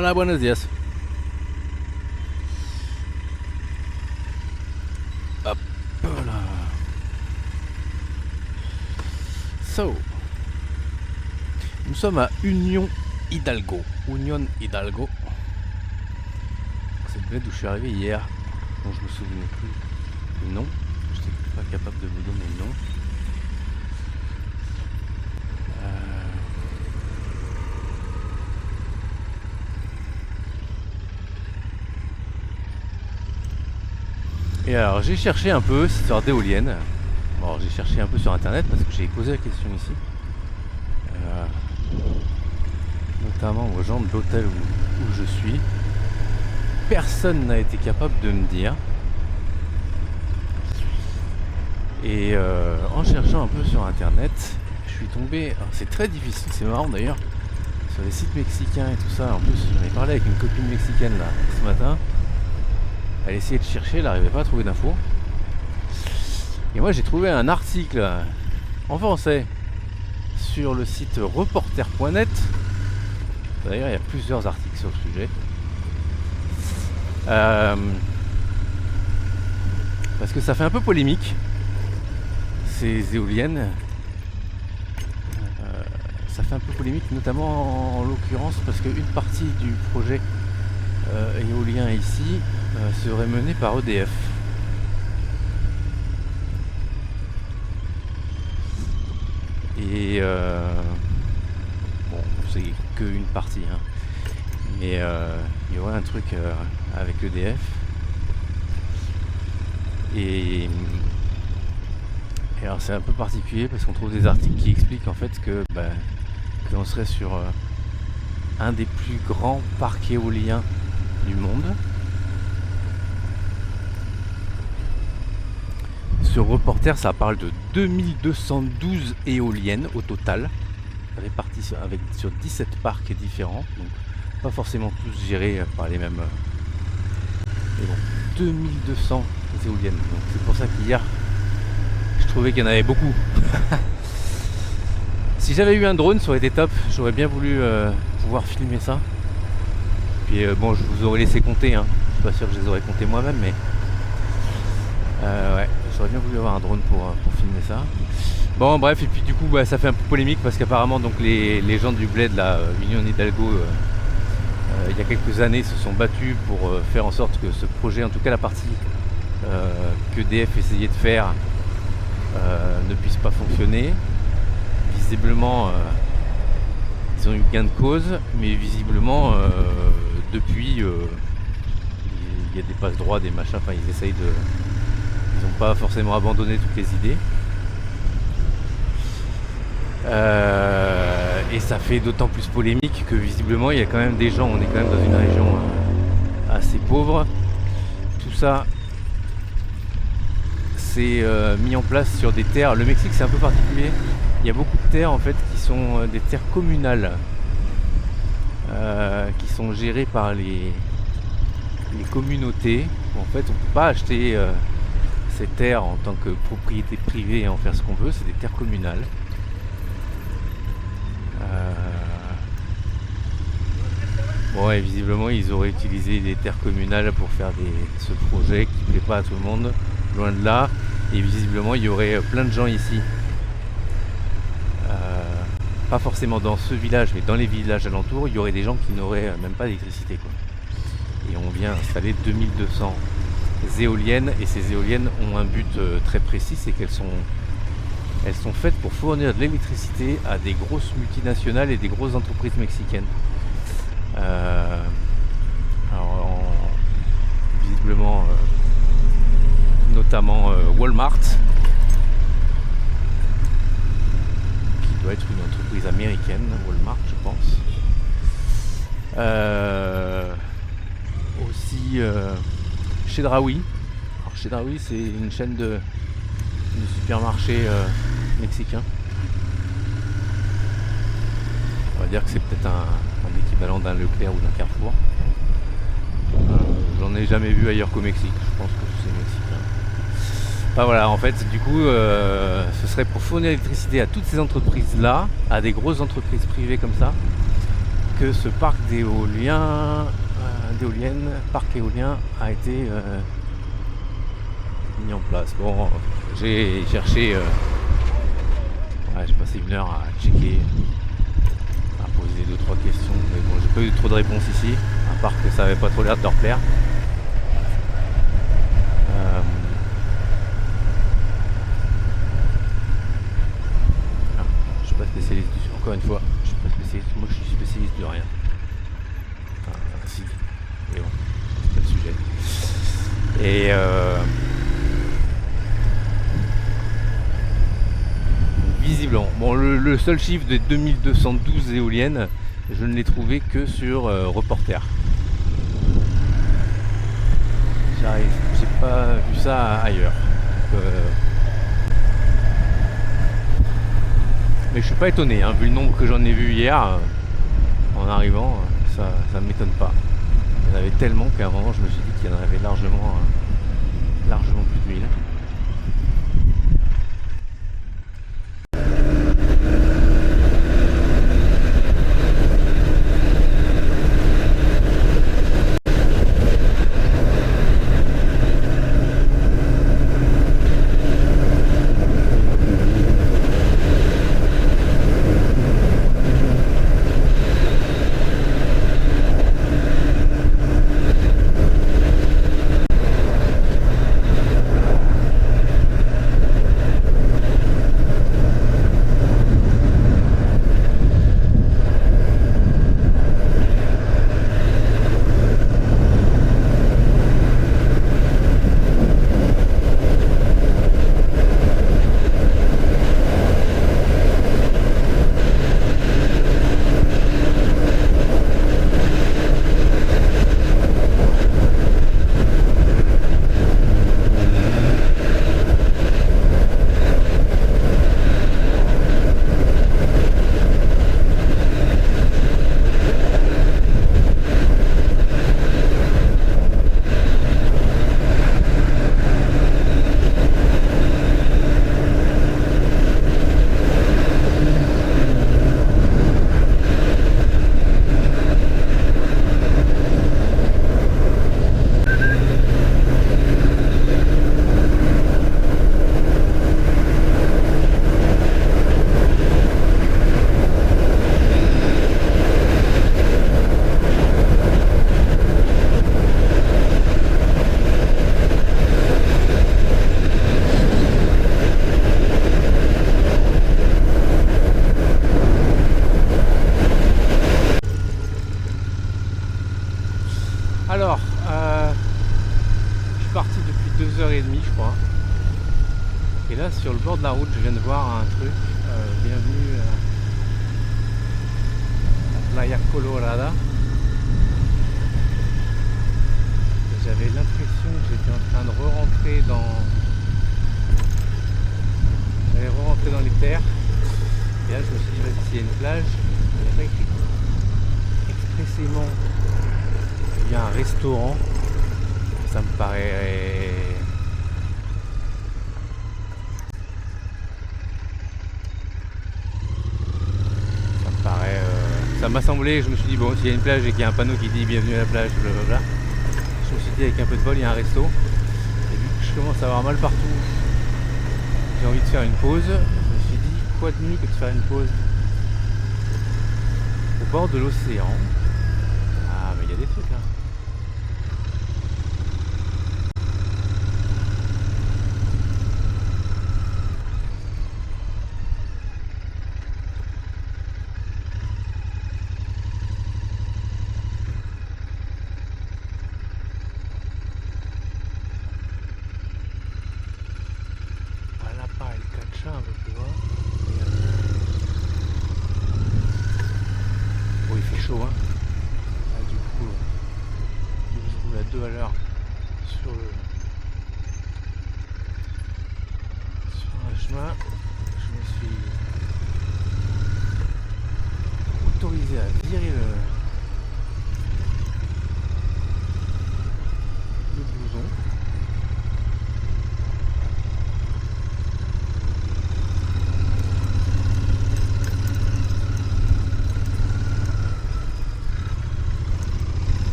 Hola, buenos días. Hop là. So, nous sommes à Union Hidalgo. Union Hidalgo. C'est le bled où je suis arrivé hier, dont je me souvenais plus le nom. Je n'étais pas capable de vous donner le nom. Et alors j'ai cherché un peu cette histoire d'éolienne. Bon, j'ai cherché un peu sur internet parce que j'ai posé la question ici. Notamment aux gens de l'hôtel où je suis. Personne n'a été capable de me dire. Et en cherchant un peu sur internet, je suis tombé. C'est très difficile, c'est marrant d'ailleurs. Sur les sites mexicains et tout ça. En plus, j'en ai parlé avec une copine mexicaine là ce matin. Elle essayait de chercher, elle n'arrivait pas à trouver d'infos. Et moi j'ai trouvé un article en français sur le site reporter.net. D'ailleurs il y a plusieurs articles sur le sujet. Parce que ça fait un peu polémique, ces éoliennes. Ça fait un peu polémique, notamment en l'occurrence parce qu'une partie du projet éolien ici serait mené par EDF. Et bon, c'est qu'une partie, hein. Mais il y aurait un truc avec EDF. Et alors c'est un peu particulier parce qu'on trouve des articles qui expliquent en fait que l'on serait sur un des plus grands parcs éoliens du monde. Sur Reporter, ça parle de 2212 éoliennes au total, réparties sur 17 parcs différents, donc pas forcément tous gérés par les mêmes. Mais bon, 2200 éoliennes. Donc c'est pour ça qu'hier, je trouvais qu'il y en avait beaucoup. Si j'avais eu un drone, ça aurait été top. J'aurais bien voulu pouvoir filmer ça. Puis bon, je vous aurais laissé compter, hein. Je suis pas sûr que je les aurais comptés moi-même, mais ouais, j'aurais bien voulu avoir un drone pour filmer ça. Bon, bref, et puis du coup, ça fait un peu polémique parce qu'apparemment, donc les gens du bled, la Union Hidalgo, il y a quelques années, se sont battus pour faire en sorte que ce projet, en tout cas la partie que EDF essayait de faire, ne puisse pas fonctionner. Visiblement, ils ont eu gain de cause, mais visiblement, depuis, il y a des passe-droits, des machins, enfin, ils essayent de. Ils n'ont pas forcément abandonné toutes les idées. Et ça fait d'autant plus polémique que visiblement il y a quand même des gens, on est quand même dans une région assez pauvre. Tout ça c'est mis en place sur des terres. Le Mexique c'est un peu particulier. Il y a beaucoup de terres en fait qui sont des terres communales, qui sont gérées par les communautés. En fait on ne peut pas acheter ces terres en tant que propriété privée et en faire ce qu'on veut, c'est des terres communales. Bon, et visiblement ils auraient utilisé des terres communales pour faire ce projet qui ne plaît pas à tout le monde, loin de là. Et visiblement il y aurait plein de gens ici, pas forcément dans ce village mais dans les villages alentours, il y aurait des gens qui n'auraient même pas d'électricité, quoi. Et on vient installer 2200 éoliennes, et ces éoliennes ont un but très précis, c'est qu'elles sont faites pour fournir de l'électricité à des grosses multinationales et des grosses entreprises mexicaines. Alors, visiblement, notamment Walmart, qui doit être une entreprise américaine, Walmart, je pense. Aussi Chedraui. Alors Chedraui, c'est une chaîne de supermarchés mexicains. On va dire que c'est peut-être un équivalent d'un Leclerc ou d'un Carrefour. J'en ai jamais vu ailleurs qu'au Mexique, je pense que c'est mexicain. Enfin voilà, en fait, du coup, ce serait pour fournir l'électricité à toutes ces entreprises-là, à des grosses entreprises privées comme ça, que ce parc d'éoliennes, parc éolien a été mis en place. Bon, j'ai cherché, j'ai passé une heure à checker, à poser 2-3 questions, mais bon, j'ai pas eu trop de réponses ici, à part que ça avait pas trop l'air de leur plaire. Je suis pas spécialiste du... Encore une fois, je suis pas spécialiste. Moi, je suis spécialiste de rien. Enfin, si, mais bon, c'est pas le sujet. Et visiblement, bon, le seul chiffre des 2212 éoliennes, je ne l'ai trouvé que sur Reporter. J'ai pas vu ça ailleurs. Mais je suis pas étonné, hein, vu le nombre que j'en ai vu hier, en arrivant, ça m'étonne pas. Il y en avait tellement qu'à un moment je me suis dit qu'il y en avait largement plus d'huile. Alors, je suis parti depuis 2h30 je crois. Et là sur le bord de la route je viens de voir un truc. Bienvenue à Playa Colorada. J'avais l'impression que j'étais en train de re-rentrer dans... J'allais re-rentrer dans les terres. Et là je me suis dit, s'il y a une plage, il n'y a pas écrit expressément il y a un restaurant. Ça me paraît... Ça m'a semblé, je me suis dit, bon, s'il y a une plage et qu'il y a un panneau qui dit bienvenue à la plage, blablabla, je me suis dit, avec un peu de bol, il y a un resto. Et vu que je commence à avoir mal partout, j'ai envie de faire une pause. Je me suis dit, quoi de mieux que de faire une pause au bord de l'océan. Ah, mais il y a des trucs là. Un peu plus loin. Bon, il fait chaud, hein. Là, du coup, je roule à 2 à l'heure sur un chemin. Je me suis autorisé à virer le blouson.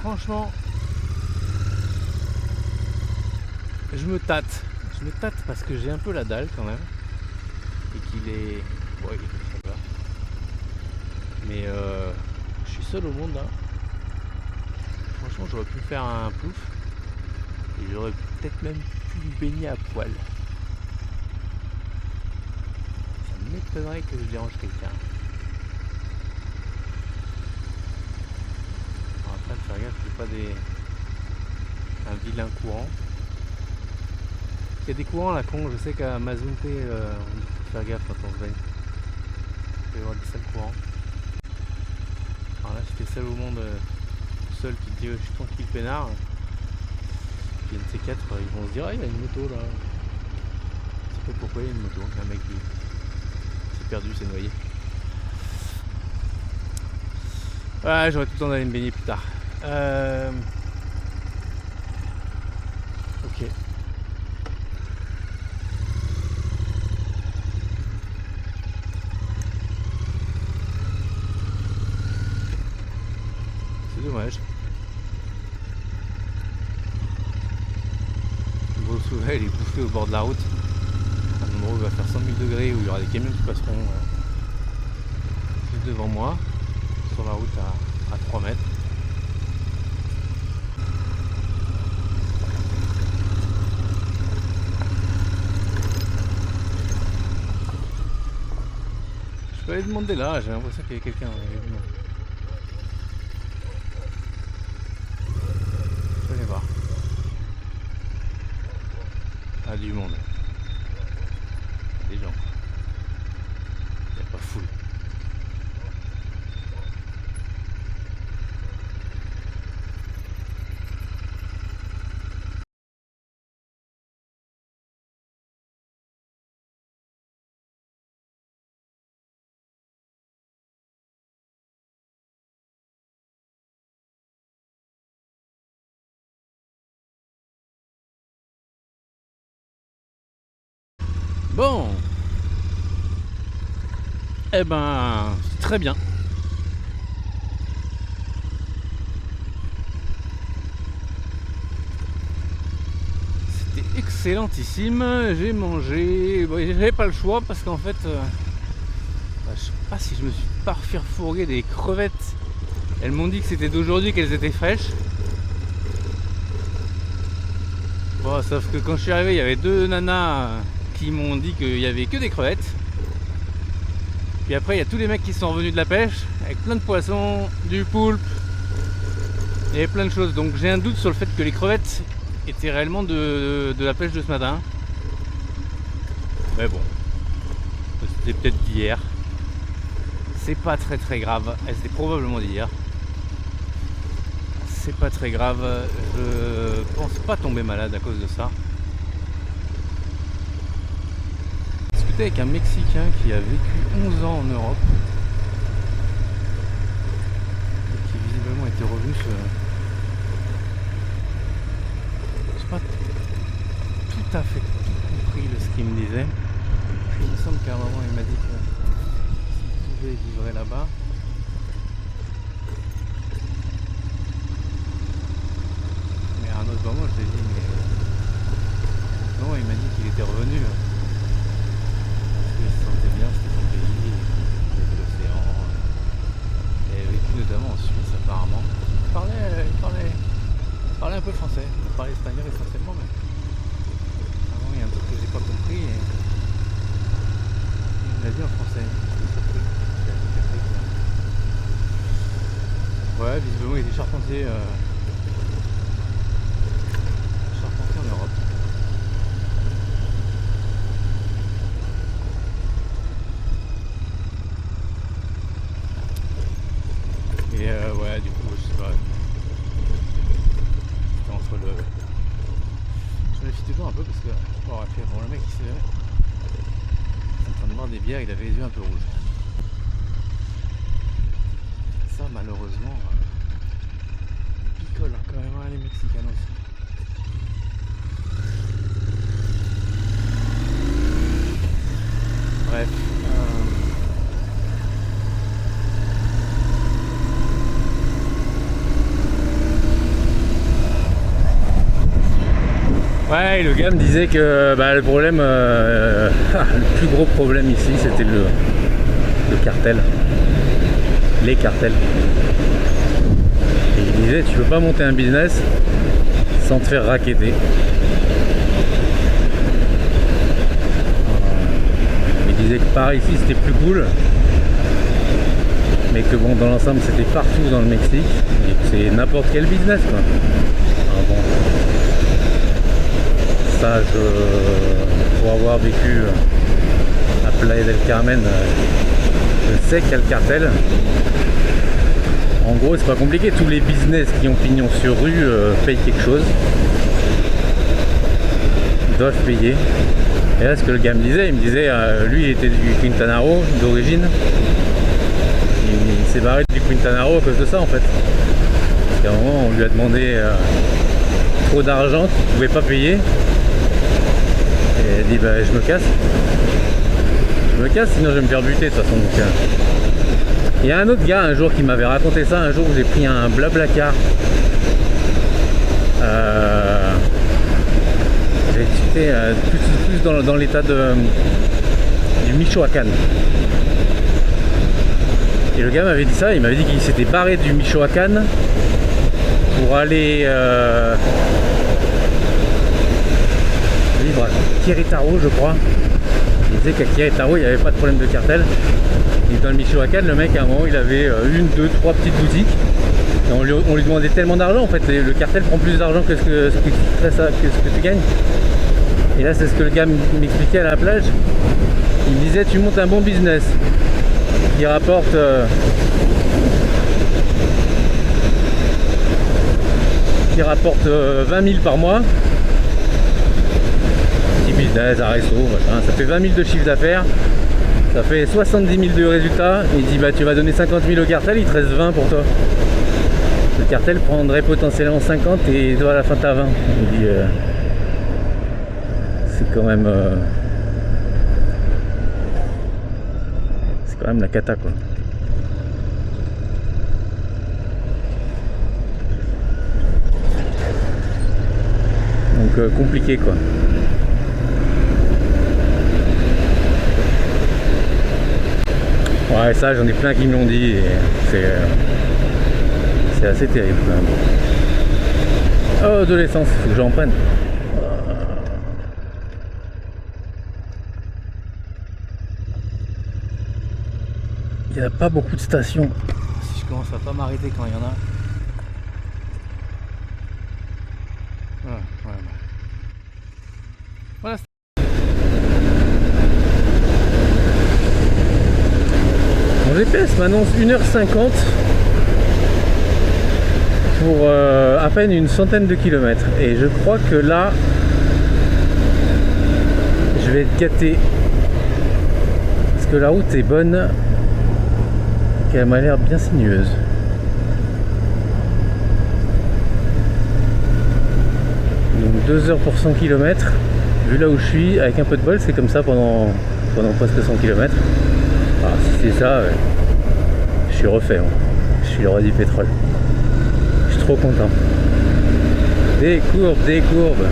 franchement, je me tâte. Je me tâte parce que j'ai un peu la dalle quand même. Et qu'il est... Ouais, ça va. Mais je suis seul au monde là. Franchement, j'aurais pu faire un plouf. Et j'aurais peut-être même pu me baigner à poil. Ça m'étonnerait que je dérange quelqu'un. En train de faire gaffe qu'il n'y ait pas un vilain courant. Il y a des courants là con, je sais qu'à Mazunte on dit faut faire gaffe quand on se baigne. Il peut y avoir des sales courants. Alors là si t'es seul au monde, tout seul, tu te dis je suis tranquille peinard. Puis un de ces quatre, ils vont se dire ah il y a une moto là. Je sais pas pourquoi il y a une moto, un mec qui s'est perdu, s'est noyé. Ouais, j'aurais tout le temps d'aller me baigner plus tard. Ok. C'est dommage. Le gros soulet il est bouffé au bord de la route. Un endroit où il va faire 100 000 degrés, où il y aura des camions qui passeront juste devant moi, sur la route à 3 mètres. Je peux aller demander là, j'ai l'impression qu'il y a quelqu'un. Je vais aller voir. Ah, du monde. Des gens. Il n'y a pas foule. Bon. Eh ben, très bien. C'était excellentissime. J'ai mangé. Bon, j'avais pas le choix parce qu'en fait, je sais pas si je me suis pas refourgué des crevettes. Elles m'ont dit que c'était d'aujourd'hui, qu'elles étaient fraîches. Bon, sauf que quand je suis arrivé, il y avait deux nanas qui m'ont dit qu'il y avait que des crevettes. Puis après, il y a tous les mecs qui sont revenus de la pêche avec plein de poissons, du poulpe, il y avait plein de choses. Donc j'ai un doute sur le fait que les crevettes étaient réellement de la pêche de ce matin. Mais bon, c'était peut-être d'hier. C'est pas très grave. C'était probablement d'hier. C'est pas très grave. Je pense pas tomber malade à cause de ça. J'ai discuté avec un Mexicain qui a vécu 11 ans en Europe et qui visiblement était revenu sur... J'ai pas tout à fait tout compris de ce qu'il me disait. Puis il me semble qu'à un moment il m'a dit qu'il pouvait vivre là-bas. Mais à un autre moment je lui ai dit mais... Non, il m'a dit qu'il était revenu. Il se sentait bien, c'était son pays, il y avait l'océan. Il avait vécu notamment en Suisse apparemment. Il parlait un peu français, il parlait espagnol essentiellement, mais vraiment il y a un truc que j'ai pas compris et il me l'a dit en français. Ouais, visiblement il était charpentier en Europe. Et ouais, du coup, je sais pas. C'était entre le. Je me méfie toujours un peu parce que. Bon, le mec il s'est en train de boire des bières, il avait les yeux un peu rouges. Ça, malheureusement, picole hein, quand même, hein, les Mexicains aussi. Bref. Ouais, le gars me disait que le problème, le plus gros problème ici, c'était le cartel, les cartels. Et il disait, tu peux pas monter un business sans te faire racketter. Il disait que par ici c'était plus cool, mais que bon, dans l'ensemble c'était partout dans le Mexique et que c'est n'importe quel business quoi. Alors bon, ça pour avoir vécu à Playa del Carmen, je sais qu'il y a le cartel. En gros c'est pas compliqué, tous les business qui ont pignon sur rue payent quelque chose, ils doivent payer. Et là ce que le gars me disait, il me disait lui il était du Quintana Roo d'origine. Il s'est barré du Quintana Roo à cause de ça en fait. Parce qu'à un moment on lui a demandé trop d'argent qu'il ne pouvait pas payer. Et il a dit je me casse. Je me casse sinon je vais me faire buter de toute façon. Donc, il y a un autre gars un jour qui m'avait raconté ça, un jour où j'ai pris un Blablacar. J'étais plus dans l'état du Michoacán. Et le gars m'avait dit ça, il m'avait dit qu'il s'était barré du Michoacán pour aller vivre à Querétaro je crois. Il disait qu'à Querétaro il n'y avait pas de problème de cartel. Et dans le Michoacán, le mec à un moment il avait une, deux, trois petites boutiques. Et on lui demandait tellement d'argent en fait, le cartel prend plus d'argent que ce que tu gagnes. Et là c'est ce que le gars m'expliquait à la plage. Il me disait tu montes un bon business qui rapporte 20 000 par mois. Petit business, à resto, machin. Ça fait 20 000 de chiffre d'affaires, ça fait 70 000 de résultats. Il dit tu vas donner 50 000 au cartel, il te reste 20 pour toi. Le cartel prendrait potentiellement 50 et toi à la fin t'as 20. Il dit c'est quand même la cata quoi. Donc compliqué quoi. Ouais, ça j'en ai plein qui me l'ont dit et c'est assez terrible quand même. Oh, de l'essence, il faut que j'en prenne. Il n'y a pas beaucoup de stations. Si je commence à pas m'arrêter quand il y en a. Voilà. Mon GPS m'annonce 1h50 pour à peine une centaine de kilomètres. Et je crois que là, je vais être gâté. Parce que la route est bonne. Elle m'a l'air bien sinueuse. Donc 2 heures pour 100 km. Vu là où je suis, avec un peu de bol, c'est comme ça pendant presque 100 km. Alors si c'est ça, je suis refait. Hein. Je suis le roi du pétrole. Je suis trop content. Des courbes, des courbes.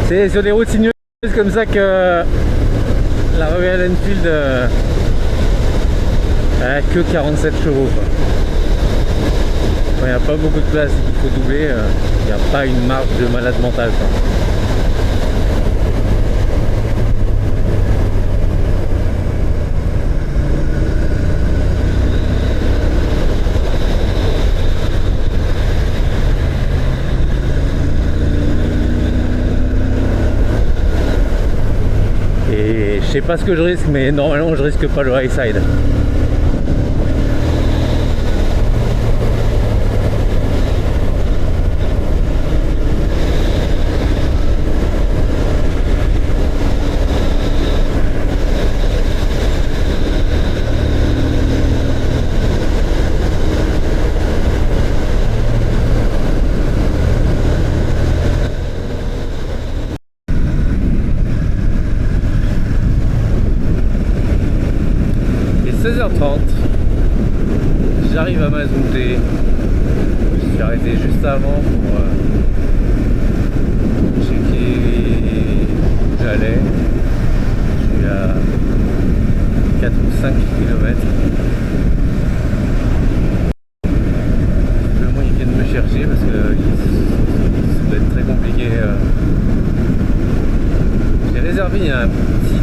C'est sur des routes sinueuses comme ça que la Royal Enfield a que 47 chevaux. Quand il n'y a pas beaucoup de place et qu'il faut doubler, il n'y a pas une marge de malade mental. Et je sais pas ce que je risque, mais normalement je risque pas le high side. 16h30. J'arrive à Mazouté. Je suis arrêté juste avant pour checker où j'allais. Je suis à 4 ou 5 km. Moi ils viennent me chercher parce que ça doit être très compliqué. J'ai réservé un petit,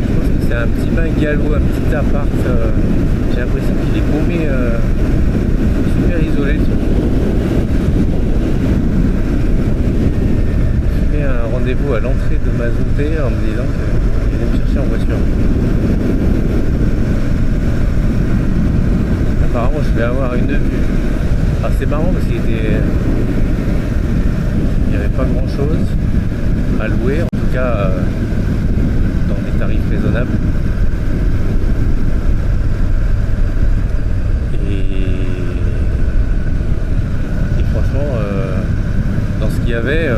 je pense que c'est un petit bungalow, un petit appart. J'ai l'impression qu'il est paumé, super isolé. J'ai fait un rendez-vous à l'entrée de Mazouté en me disant qu'il allait me chercher en voiture. Apparemment je vais avoir une vue. Ah, c'est marrant parce qu'il n'y avait pas grand chose à louer, en tout cas dans des tarifs raisonnables. Et franchement, dans ce qu'il y avait,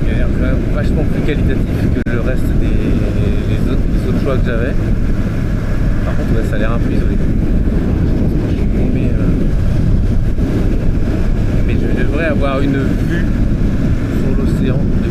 il a l'air quand même vachement plus qualitatif que le reste des autres choix que j'avais. Par contre, ça a l'air un peu isolé. Je suis paumé, mais je devrais avoir une vue sur l'océan de